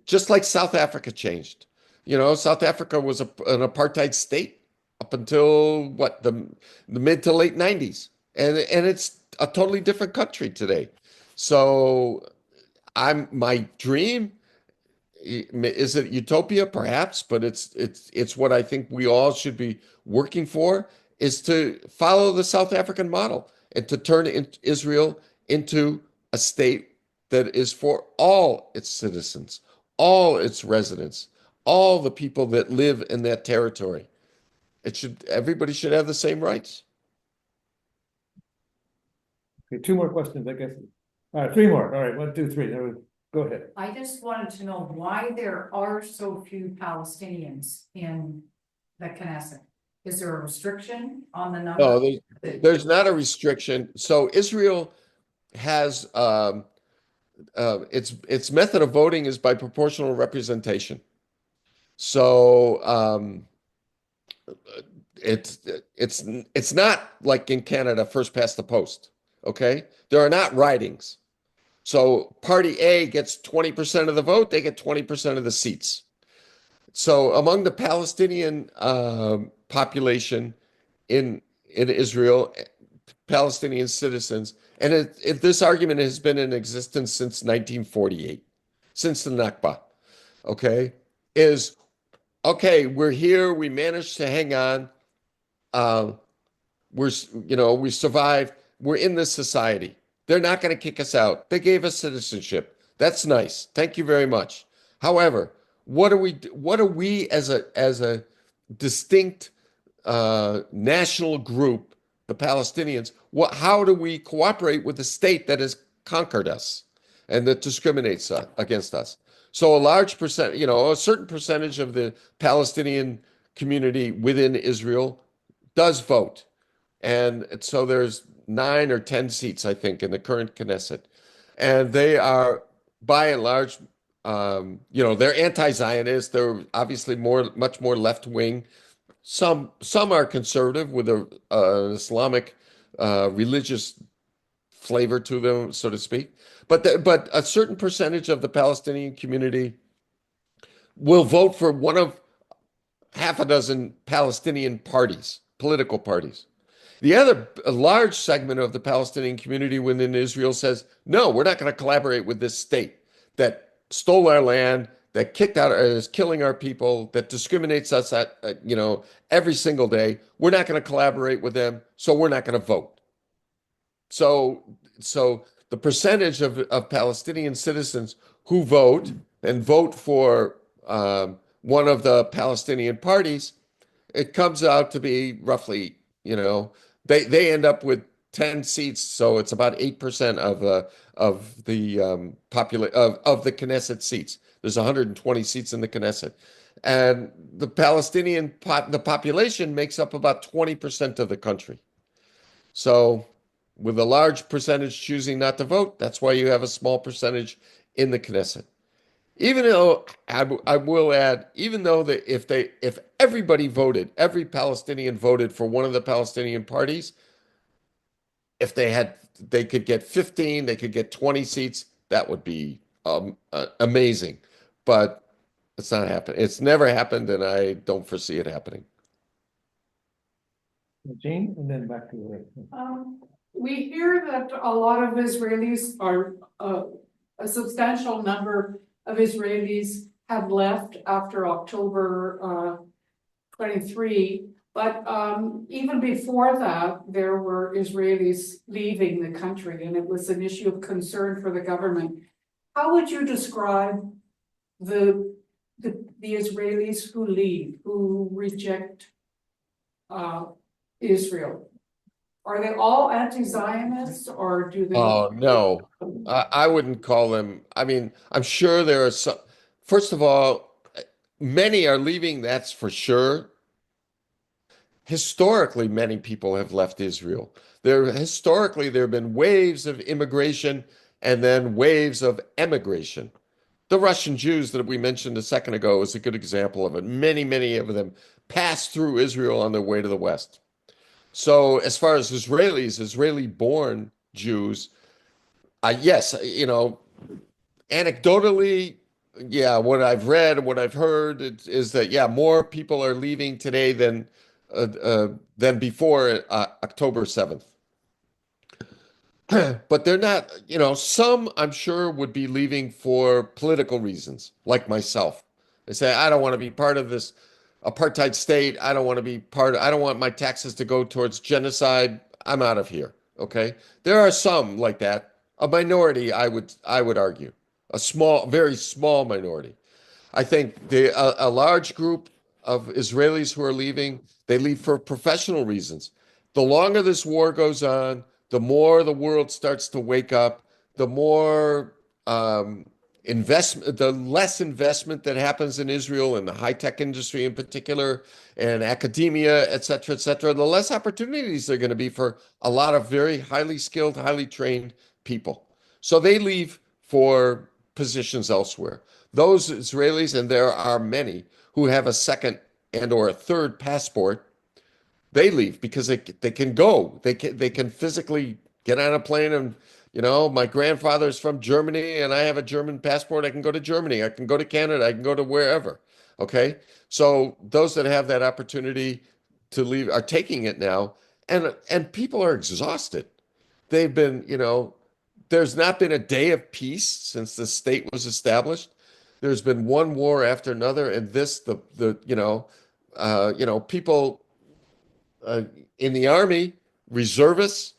just like South Africa changed. South Africa was an apartheid state up until what the mid to late 90s, and it's a totally different country today. So my dream is it utopia perhaps, but it's what I think we all should be working for, is to follow the South African model and to turn Israel into a state that is for all its citizens, all its residents, all the people that live in that territory. Everybody should have the same rights. Okay, two more questions, I guess. All right, three more. All right, one, two, three. Go ahead. I just wanted to know why there are so few Palestinians in the Knesset. Is there a restriction on the number? No, there's not a restriction. So Israel has its method of voting is by proportional representation. So it's it's not like in Canada, first past the post. Okay, there are not ridings. So Party A gets 20% of the vote; they get 20% of the seats. So among the Palestinian population in Israel, Palestinian citizens, and this argument has been in existence since 1948, since the Nakba. Okay, is okay. We're here. We managed to hang on. Uh, we survived. We're in this society. They're not going to kick us out. They gave us citizenship. That's nice. Thank you very much. However, what are we as a distinct national group, the Palestinians? How do we cooperate with a state that has conquered us and that discriminates against us? So a certain percentage of the Palestinian community within Israel does vote. And so there's 9 or 10 seats, I think, in the current Knesset. And they are, by and large, they're anti-Zionist. They're obviously much more left-wing. Some are conservative with an Islamic religious flavor to them, so to speak. But a certain percentage of the Palestinian community will vote for one of half a dozen Palestinian parties, political parties. A large segment of the Palestinian community within Israel says, no, we're not going to collaborate with this state that stole our land, that is killing our people, that discriminates us every single day. We're not going to collaborate with them, so we're not going to vote. So the percentage of Palestinian citizens who vote and vote for one of the Palestinian parties, it comes out to be roughly, they end up with 10 seats, so it's about 8% of the Knesset seats. There's 120 seats in the Knesset, And the the population makes up about 20% of the country. So with a large percentage choosing not to vote, that's why you have a small percentage in the Knesset. Even though I will add, even though that if everybody voted, every Palestinian voted for one of the Palestinian parties, if they could get 15, they could get 20 seats, that would be amazing. But it's not happening. It's never happened, and I don't foresee it happening. Jean, and then back to you. We hear that a lot of Israelis are, a substantial number of Israelis have left after October 23. But even before that, there were Israelis leaving the country, and it was an issue of concern for the government. How would you describe the Israelis who leave, who reject Israel? Are they all anti-Zionists, or do they? Oh, no, I wouldn't call them. I mean, I'm sure there are some. First of all, many are leaving, that's for sure. Historically, many people have left Israel. Historically, there have been waves of immigration and then waves of emigration. The Russian Jews that we mentioned a second ago is a good example of it. Many, many of them passed through Israel on their way to the West. So as far as Israelis, Israeli-born Jews, yes, anecdotally, yeah, what I've read, what I've heard is that, yeah, more people are leaving today than before October 7th. But they're not, some I'm sure would be leaving for political reasons, like myself. They say, I don't want to be part of this apartheid state. I don't want to be I don't want my taxes to go towards genocide. I'm out of here. Okay. There are some like that. A minority, I would argue. A very small minority. I think a large group of Israelis who are leaving, they leave for professional reasons. The longer this war goes on, the more the world starts to wake up, the more investment, the less investment that happens in Israel in the high-tech industry in particular, and academia, et cetera, the less opportunities there are going to be for a lot of very highly skilled, highly trained people. So they leave for positions elsewhere. Those Israelis, and there are many, who have a second and or a third passport, they leave because they can go. They can physically get on a plane and, my grandfather's from Germany and I have a German passport. I can go to Germany. I can go to Canada. I can go to wherever. Okay. So those that have that opportunity to leave are taking it now. And people are exhausted. They've been, there's not been a day of peace since the state was established. There's been one war after another, and people in the army, reservists,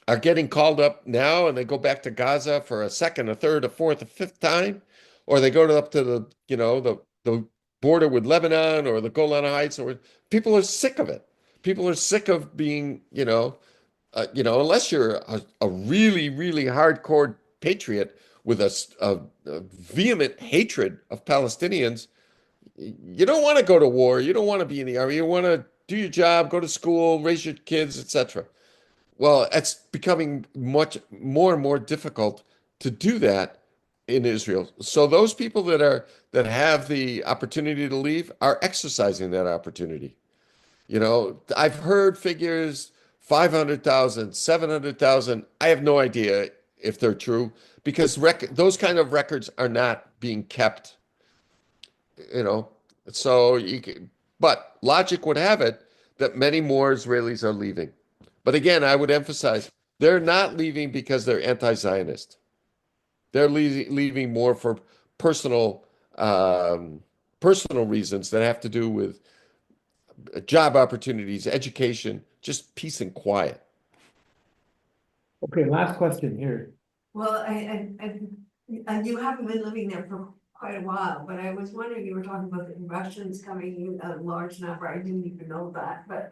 are getting called up now, and they go back to Gaza for a second, a third, a fourth, a fifth time, or they go up to the border with Lebanon or the Golan Heights, or people are sick of it. People are sick of being, unless you're a really, really hardcore patriot with a vehement hatred of Palestinians, you don't want to go to war. You don't want to be in the army. You want to do your job, go to school, raise your kids, etc. Well, it's becoming much more and more difficult to do that in Israel. So those people that have the opportunity to leave are exercising that opportunity. I've heard figures 500,000, 700,000. I have no idea if they're true because those kind of records are not being kept. So but logic would have it that many more Israelis are leaving. But again, I would emphasize they're not leaving because they're anti-Zionist. They're leaving more for personal reasons that have to do with job opportunities, education, just peace and quiet. Okay, last question here. Well, you haven't been living there for quite a while, but I was wondering, you were talking about the Russians coming in a large number. I didn't even know that, but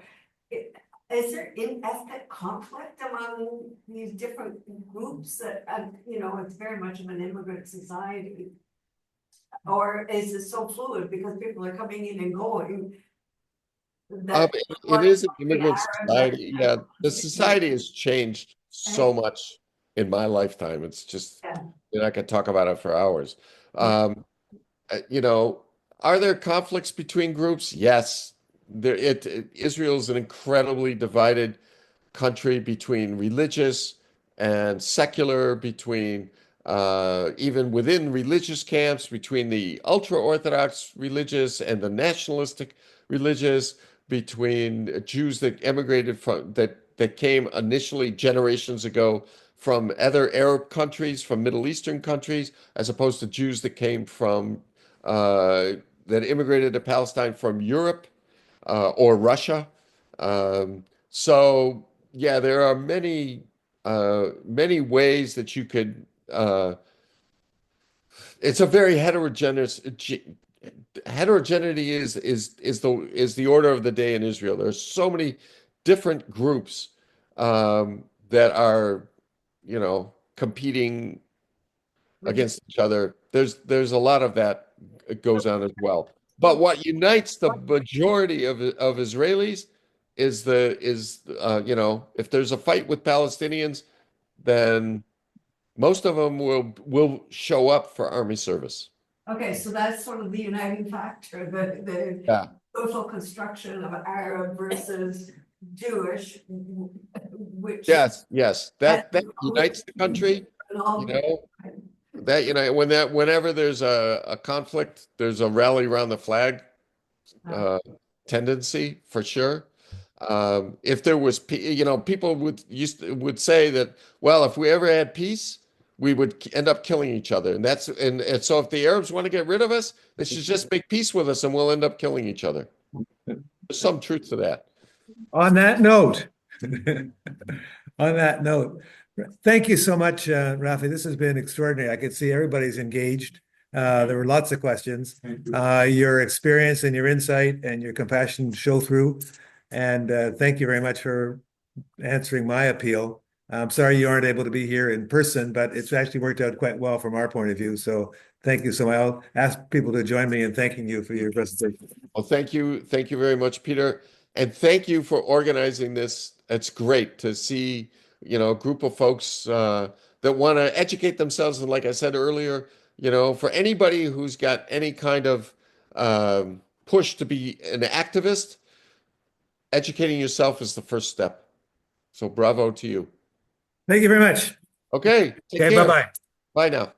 is there ethnic conflict among these different groups that, it's very much of an immigrant society? Or is it so fluid because people are coming in and going? That it is an the immigrant Arabs society. are- Yeah, the society has changed so much in my lifetime. It's just, Yeah. I could talk about it for hours. You know, are there conflicts between groups? Yes. Israel is an incredibly divided country between religious and secular, between even within religious camps, between the ultra-Orthodox religious and the nationalistic religious, between Jews that emigrated from that came initially generations ago from other Arab countries, from Middle Eastern countries, as opposed to Jews that came from that immigrated to Palestine from Europe or Russia. So yeah, there are many ways that you could. It's a very heterogeneous. Heterogeneity is the order of the day in Israel. There's so many different groups that are, competing against each other. There's a lot of that goes on as well. But what unites the majority of Israelis if there's a fight with Palestinians, then most of them will show up for army service. Okay, so that's sort of the uniting factor, the Yeah. social construction of Arab versus Jewish, which. Yes, yes. That unites the country. You know, whenever there's a conflict, there's a rally around the flag tendency for sure. If there was, people would say that, well, if we ever had peace, we would end up killing each other, and so if the Arabs want to get rid of us, they should just make peace with us, and we'll end up killing each other. There's some truth to that. On that note, thank you so much, Rafi. This has been extraordinary. I could see everybody's engaged. There were lots of questions. Your experience and your insight and your compassion show through. And thank you very much for answering my appeal. I'm sorry you aren't able to be here in person, but it's actually worked out quite well from our point of view. So thank you so much. I'll ask people to join me in thanking you for your presentation. Well, thank you very much, Peter, and thank you for organizing this. It's great to see, a group of folks that want to educate themselves. And like I said earlier, for anybody who's got any kind of push to be an activist, educating yourself is the first step. So bravo to you. Thank you very much. Okay. Take Okay, care. bye-bye. Bye now.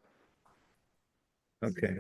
Okay.